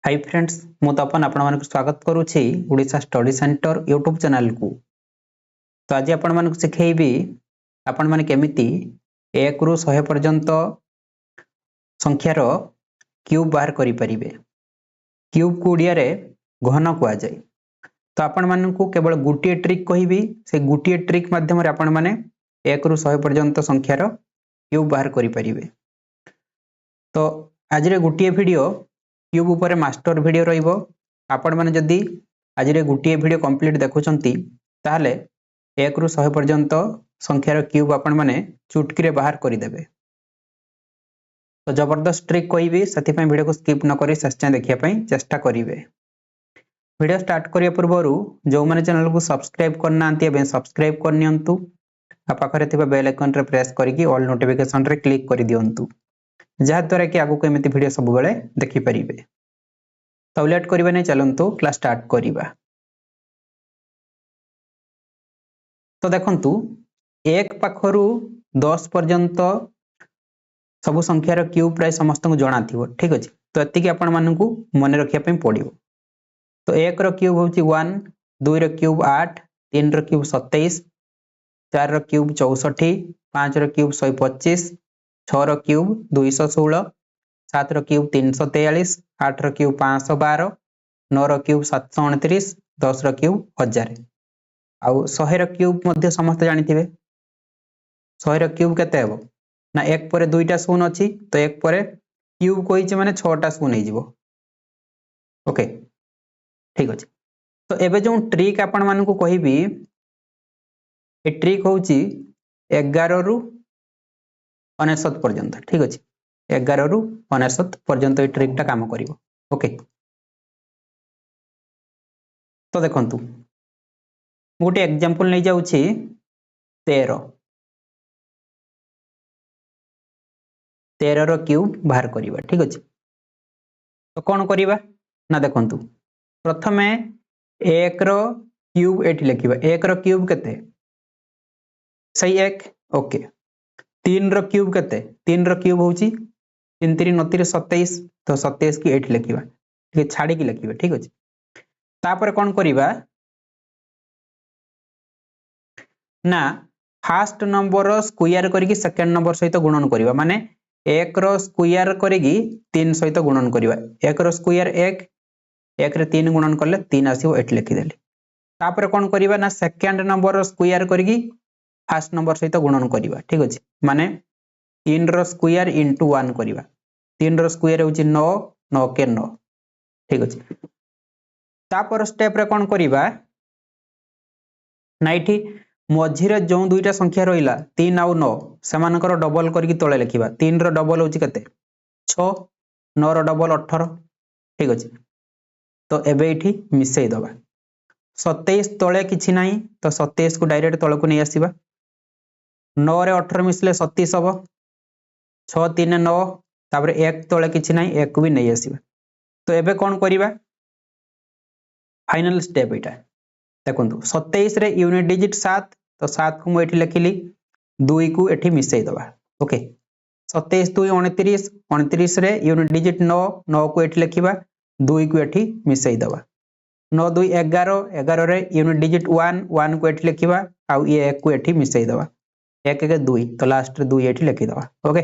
Hi friends मु तपन आपण मानक स्वागत करूछि Odisha study centre YouTube channel को। तो आज आपण मानक सिखेबी आपण माने केमिति 1 रु 100 पर्यंत संख्यार क्यूब बाहर करि परिबे। क्यूब को ओडिया रे घन कुआ जाय। तो आपण मानक केवल गुटिए ट्रिक कहिबी से गुटिए ट्रिक माध्यम रे आपण माने 1 रु 100 पर्यंत संख्यार क्यूब बाहर करि परिबे। तो आज रे गुटिए वीडियो क्यूब ऊपर मास्टर वीडियो रहिबो। आपण माने जदी आज रे गुटिए वीडियो कंप्लीट देखुचंती ताहले 1 रु 100 पर्यंत संख्यार क्यूब आपण माने चुटकी रे बाहर करि देबे। तो जबरदस्त ट्रिक कहिबी सति पय वीडियो को स्किप न करी शेष जाय देखिया पय चेष्टा करिवे। वीडियो स्टार्ट करिया पूर्वरु जो माने चैनल को सब्सक्राइब करनांती एबे सब्सक्राइब करनियंतु आ पाखरे थिबा बेल आइकन रे प्रेस करिकि ऑल नोटिफिकेशन रे क्लिक करि दियंतु जहा द्वारा कि आगु को एमिति वीडियो सब बेले देखि परिबे। तो लेट करिबा नै चलंतु क्लास स्टार्ट करिबा। तो देखंतु 1 पाखरु 10 पर्यंत सब संख्यार क्यूब प्राय समस्त को जणा थिबो। ठीक अछि। तो एति कि आपण मानकु मने रखिया पय पडिबो। तो 1 रो क्यूब होची 1, 2 रो क्यूब 8, 3 रो क्यूब 27, 4 रो क्यूब 64, 5 रो क्यूब 125, 6 रो क्यूब 216, 7 रो क्यूब 343, 8 रो क्यूब 512, 9 रो क्यूब 729, 10 रो क्यूब 1000। आउ 100 रो क्यूब मध्ये समस्त जानिथिबे। 100 रो क्यूब केते हेबो ना 1 परे 2टा शून्य अछि तो 1 परे क्यूब कोइचे माने 6टा शून्य हे जिवो। ओके ठीक अछि। तो एबे जो ट्रिक आपण मानन को कहिबी ए ट्रिक होची 11 रु 69 पर्यंत। ठीक अछि। 11 रु 69 पर्यंत ए ट्रिक टा काम करिवो। ओके तो देखंतु गोटे एग्जांपल नै जाउछि 13 रो क्यूब बाहर करिवा। ठीक अछि। तो कोन करिवा ना देखंतु प्रथमे 1 रो क्यूब एठी लिखिबा। 1 रो क्यूब केते सही 1। ओके 3 रो क्यूब केते 3 रो क्यूब होची 3 3 9 3 27 तो 27 की एठी लिखिबा। ठीक छाडी की लिखिबा। ठीक अछि। तापर कोन करिबा ना फर्स्ट नंबर रो स्क्वायर करिकि सेकंड नंबर सहित गुणन करिबा। माने 1 रो स्क्वायर करिकि 3 सहित गुणन करिबा। 1 रो स्क्वायर 1 1 रे 3 गुणन करले 3 आसीबो एठी लिखि देली। तापर कोन करिबा ना सेकंड नंबर रो स्क्वायर करिकि फर्स्ट नंबर सहित गुणन करिबा। ठीक अछि। माने 3 रो स्क्वायर इनटू 1 करिबा। 3 रो स्क्वायर होची 9 9 के 9। ठीक अछि। तापर स्टेप रे कोन करिबा नाइठी मझिरे जो दुईटा संख्या रहिला 3 आउ 9 समानकर डबल करके तळे लिखिबा। 3 रो डबल होची कते 6, 9 रो डबल 18। ठीक अछि। तो एबे इठी मिसई दबा। 27 तळे किछि नाही तो 27 को डायरेक्ट तळे को नै आसीबा। 9 रे 18 मिसले 37 हबो। 6 3 9 तापर 1 तळे किछि नाही 1 को भी नै आसीबा। तो एबे कोन करिबा फाइनल स्टेप इटा देखंतु 27 रे यूनिट डिजिट 7 तो 7 को मु एठी लिखिली 2 को एठी मिसई दबा। ओके 27 2 29 29 रे यूनिट डिजिट 9 9 को एठी लिखिबा 2 को एठी मिसई दबा। 9 2 11 11 रे यूनिट डिजिट 1 1 को एठी लिखिबा आउ ये 1 को एठी मिसई दबा। 1 1 2 तो लास्ट रे 2 एठी लिखि दबा। ओके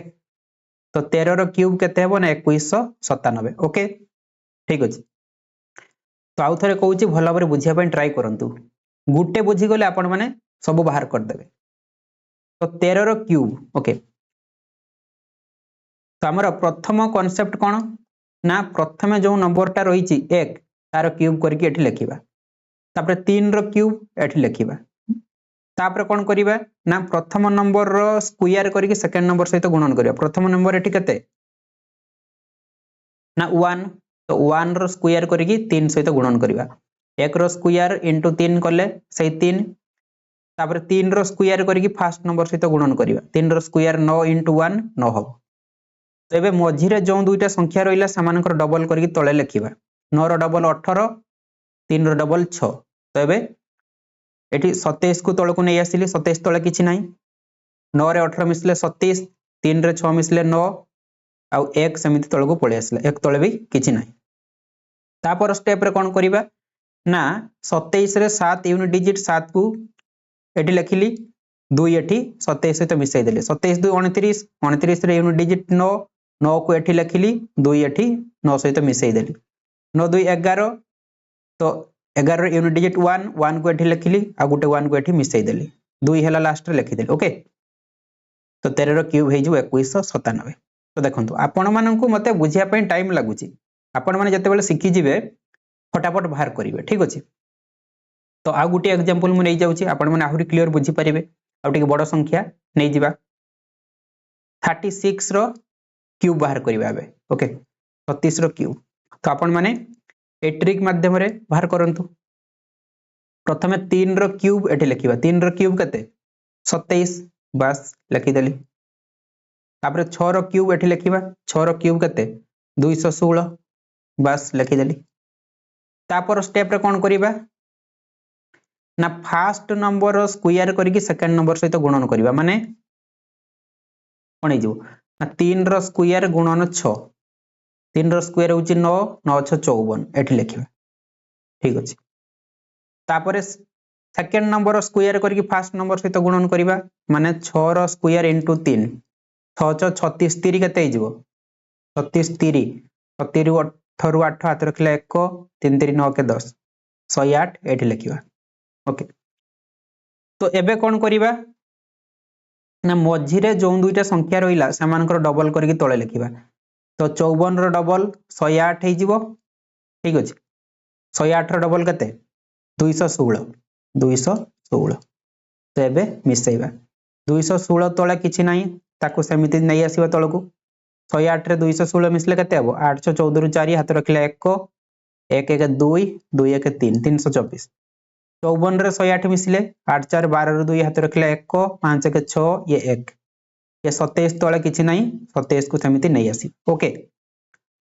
तो 13 रो क्यूब केते हेबो ना 2197। ओके ठीक अछि। तो आउ थरे कहूची भला बरे बुझिया पय ट्राई करंतु। गुटे बुझी गले आपण माने सब बाहर कर देबे। तो 13 रो क्यूब ओके तो हमर प्रथम कांसेप्ट कोन ना प्रथमे जो नंबर टा रहिची 1 तार क्यूब करके एठी लिखिबा। तापर 3 रो क्यूब एठी लिखिबा। तापर कोन करिबा ना प्रथम नंबर रो स्क्वायर करके सेकंड नंबर सहित गुणन करिबा। प्रथम नंबर एठी केते ना 1 तो 1 रो स्क्वायर करके 3 सहित गुणन करिबा। 1 रो स्क्वायर इनटू 3 करले सही 3 तापर 3 रो स्क्वायर करके फर्स्ट नंबर सहित गुणन करिबा। 3 रो स्क्वायर 9 इनटू 1 9 हबो। तो एबे मझिरे जो दुईटा संख्या रहिला समानकर डबल करके तळे लिखिबा। 9 रो डबल 18 3 रो डबल 6 तो एबे एठी 27 को तळे को नै आसिली 27 तळे किछि नाही 9 रे 18 मिसले 37 3 रे 6 मिसले 9 आउ 1 समिति तळे को पळे आसिला 1 तळे भी किछि नाही। तापर स्टेप रे कौन करिबा ना 27 रे 7 यूनिट डिजिट 7 को एठी लिखिली 2 एठी 27 सहित मिसई देले 27 2 29 29 रे यूनिट डिजिट 9 9 को एठी लिखिली 2 एठी 9 सहित मिसई देली 9 2 11 तो 11 रे यूनिट डिजिट 1 1 को एठी लिखिली आ गुटे 1 को एठी मिसई देली 2 हैला लास्ट रे लिखि देली ओके तो 13 रो क्यूब हे जो 2197 तो देखंतु आपण माननकु मते बुझिया पई टाइम लागुची आपण माने जते बेले सिखि जिवे फटाफट बाहर करिवे ठीक अछि तो आ गुटे एग्जांपल मु नै जाउची आपण माने आहुरी क्लियर बुझी परिबे आ टिके बड़ संख्या नै जिबा 36 रो क्यूब बाहर करिबा बे ओके 36 रो क्यूब तो आपण माने ए ट्रिक माध्यम रे बाहर करंतु प्रथमे 3 रो क्यूब एठी लिखिबा 3 रो क्यूब कते 27 बस लिखि देली तापर 6 रो क्यूब एठी लिखिबा 6 रो क्यूब कते 216 बस लिखि देली तापर स्टेप रे कोन करिबा ना फर्स्ट नंबर स्क्वायर करके सेकंड नंबर सहित गुणन करिबा माने कोन हे जो ना 3 रो स्क्वायर गुणन 6 3 रो स्क्वायर होची 9 9 6 54 एठी लिखिबा ठीक अछि तापर सेकंड नंबर स्क्वायर करके फर्स्ट नंबर सहित गुणन करिबा माने 6 रो स्क्वायर इनटू 3 6 6 36 3 कते हे जिवो 36 3 36 रु 8 रु 8 हाथ रखले 1 3 3 9 के 10 108 एठी लिखिबा ओके तो एबे कौन करिबा ना मझिरे जो दुईटा संख्या रहिला सेमानकर डबल करके तळे लिखिबा तो 54 रो डबल 108 हे जिवो ठीक अछि 108 रो डबल कते 216 216 तो एबे मिसैबा 216 तळे किछि नाही ताको समिति नै आसीबा तळकू 108 रे 216 मिसले कते हबो 814 रु 4 हाथ रखले 1 1 1 2 2 1 3 324 54 रे 108 मिसले 8 4 12 रु 2 हाथ रखले 1 5 1 6 ये 1 ये 27 तळे किछि नाही 27 को समिति नै आसी ओके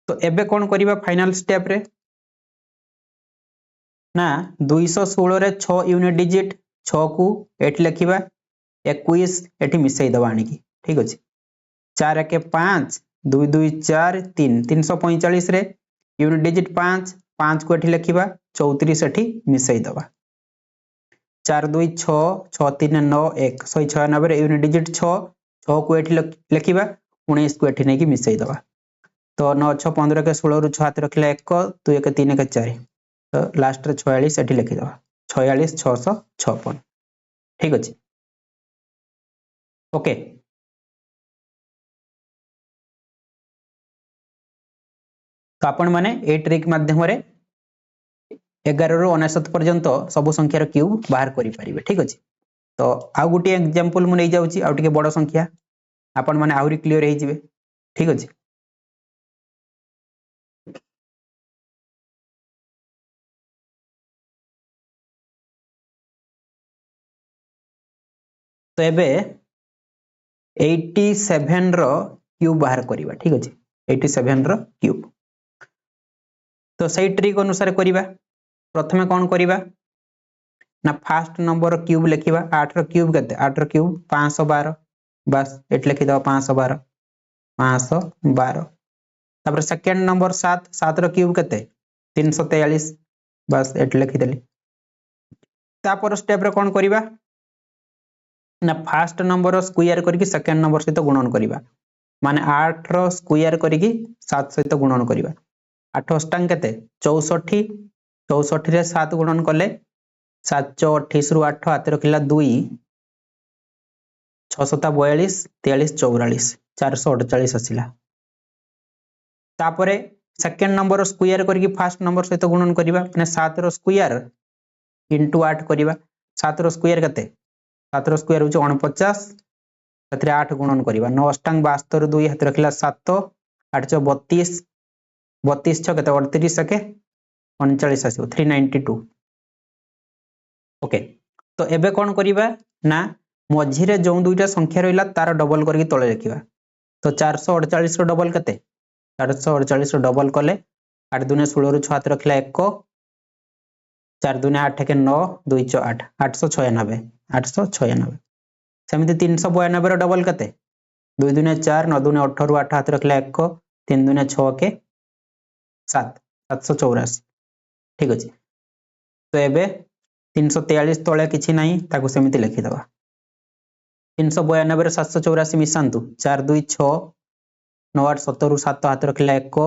तो एबे कोन करिबा फाइनल स्टेप रे ना 216 रे 6 यूनिट डिजिट 6 को एठी लिखिबा 21 एठी मिसई दबा आनी की ठीक अछि 4 1 5 2 2 4 3 345 रे यूनिट डिजिट 5 5 को एठी लिखिबा 34 एठी मिसई दबा 4 2 6 6 3 9 1 196 रे यूनिट डिजिट 6 6 को एठी लिखिबा 19 को एठी नै की मिसई दबा तो 9 6 15 के 16 रु 6 हाथ रखले 1 2 1 3 1 4 तो लास्ट रे 46 एठी लिखि दबा 46 656 ठीक अछि ओके तो आपण माने ए ट्रिक माध्यम रे 11 रु 69 पर्यंत सब संख्यार क्यूब बाहर करि परिबे ठीक अछि तो आ गुटी एग्जांपल मु नै जाउची आ टिके बड़ संख्या आपण माने आउरी क्लियर हे जिवे ठीक अछि तो एबे 87 रो क्यूब बाहर करिबा ठीक अछि 87 रो क्यूब तो सही ट्रिक अनुसार करिबा प्रथमे कोन करिबा ना फर्स्ट नंबर क्यूब लिखिबा 8 रो क्यूब कते 8 रो क्यूब 512 बस एट लिखि दो 512 512 तापर सेकंड नंबर 7 7 रो क्यूब कते 343 बस एट लिखि देली तापर स्टेप रे कोन करिबा ना फर्स्ट नंबर स्क्वायर करके सेकंड नंबर सहित गुणन करिबा माने 8 रो स्क्वायर करके 7 सहित गुणन करिबा 8 अष्टांग केते 64 64 रे 7 गुणन कले 728 रु 8 हाथ रखिला 2 6 7 42 43 44 448 आसिला तापरे सेकंड नंबर स्क्वायर करके फर्स्ट नंबर सहित गुणन करिबा माने 7 रो स्क्वायर इनटू 8 करिबा 7 रो स्क्वायर केते 7 रो स्क्वायर होची 49 तत्रे 8 गुणन करिबा 9 अष्टांग 72 2 हाथ रखिला 7 8 32 32 6 केते 38 के 39 आसीबो 392 ओके तो एबे कोन करिबा ना मझिरे जो दुईटा संख्या रहिला तार डबल करके तळे लिखिबा तो 448 रो डबल केते 448 रो डबल कले 8 दुने 16 रु 6 हाथ रखिला 1 4 दुने 8 के 9 2 6 8 896 896 सेमिति 392 रो डबल केते 2 दुने 4 9 दुने 18 रु 8 हाथ रखिला 1 3 दुने 6 के 7 784 ठीक अछि तो एबे 343 तले किछि नाही ताकू सेमिति लिखि दबा 392 रे 784 मिसांतु 4 2 6 9 8 17 7 हाथ रखिला 1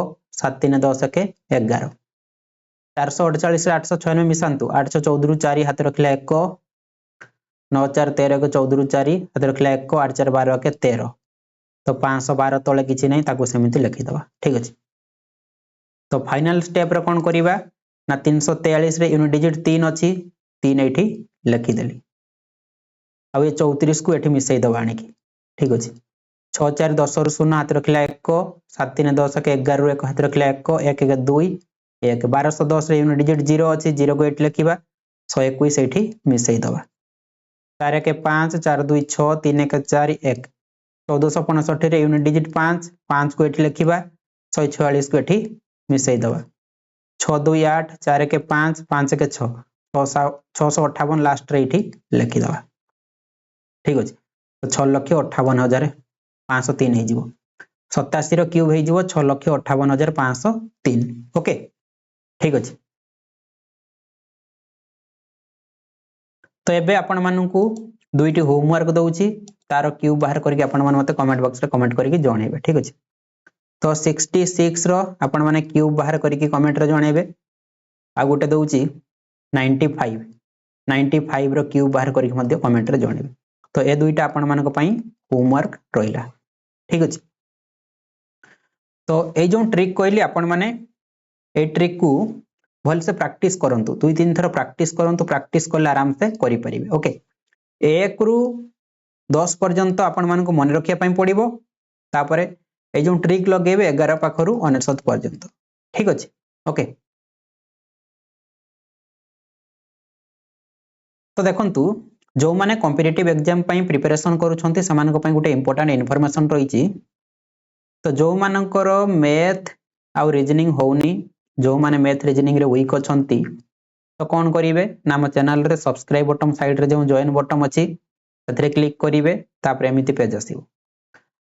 7 3 10 के 11 448 रे 896 मिसांतु 814 रु 4 हाथ रखिला 1 9 4 13 के 14 रु 4 हाथ रखिला 1 8 4 12 के 13 तो 512 तले किछि नाही ताकू सेमिति लिखि दबा ठीक अछि तो फाइनल स्टेप रे कोन करिबा ना 343 रे यूनिट डिजिट 3 अछि 3 एठी लिखि देली अब ये 34 को एठी मिसई दबा आनी की ठीक अछि 6 4 10 रु 0 हाथ रखिला 1 7 3 10 के 11 रु 1 हाथ रखिला 1 1 1 2 1 1210 रे यूनिट डिजिट 0 अछि 0 को एठी लिखिबा 121 एठी मिसई दबा 4 के 5 4 2 6 3 1 4 1 1465 रे यूनिट डिजिट 5 5 को एठी लिखिबा 146 को एठी मिसई दबा 6 2 8 4 के 5 5 के 6 658 लास्ट रे एठी लिखि दबा ठीक अछि तो 6,58,503 हे जिवो 87 रो क्यूब हे जिवो 6,58,503 ओके ठीक अछि तो एबे आपण माननकू दुईटी होमवर्क दउची तार क्यूब बाहर करके आपण मान मते कमेंट बॉक्स रे कमेंट करके जणेबे ठीक अछि तो 66 रो आपण माने क्यूब बाहर करके कमेंट रे जणेबे आ गोटे दउची 95 रो क्यूब बाहर करके मध्ये कमेंट रे जणेबे तो ए दुईटा आपण मानक पई होमवर्क रहिला ठीक अछि तो ए जो ट्रिक कहली आपण माने ए ट्रिक को भल से प्रैक्टिस करंतु 2-3 थर प्रैक्टिस करले आराम से करि परिबे ओके 1 रु 10 पर्यंत आपण मान को मन रखिया पई पड़िबो तापरे ए जो ट्रिक लगेबे 11 पाखरु 99 पर्यंत ठीक अछि ओके तो देखंतु जो माने कॉम्पिटिटिव एग्जाम पई प्रिपरेशन करूछंती समान को पई गुटे इंपोर्टेंट इन्फॉर्मेशन रहिची तो जो मानकर मैथ आ रीजनिंग होउनी जो माने मैथ रीजनिंग रे वीक अछंती तो कौन करिवे ना हम चैनल रे सब्सक्राइब बटन साइड रे जो जॉइन बटन अछि तथरे क्लिक करिवे तापर एमिति पेज आसीबो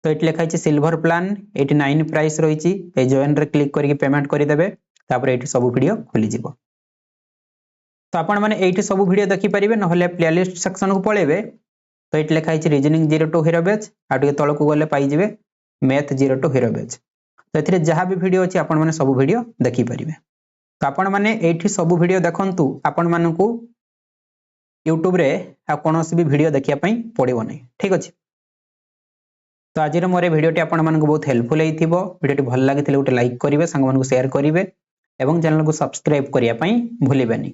तो एट लिखा अछि सिल्वर प्लान 89 प्राइस रहिची ए जॉइन रे क्लिक करके पेमेंट करि देबे तापर एठी सब वीडियो खुली जिवो तो आपण माने एठी सब वीडियो देखि परिबे न होले प्लेलिस्ट सेक्शन को पळेबे तो एट लिखा अछि रीजनिंग 0 टू हीरो बैच आ टके तळ को गले पाई जिवे मैथ 0 टू हीरो बैच तो एथिरे जहा भी वीडियो अछि आपण माने सब वीडियो देखि परिबे तो आपण माने एठी सब वीडियो देखंतु आपण मानकू YouTube रे आ कोनोसी भी वीडियो देखिया पई पड़िबो नै ठीक अछि तो आज मोरे वीडियोटी आपण मानकू बहुत हेल्पफुल हेइथिबो वीडियोटी भल लागिथिले उटे लाइक करिवे संग मानकू शेयर करिवे एवं चैनल को सब्सक्राइब करिया पई भूलिबेनी।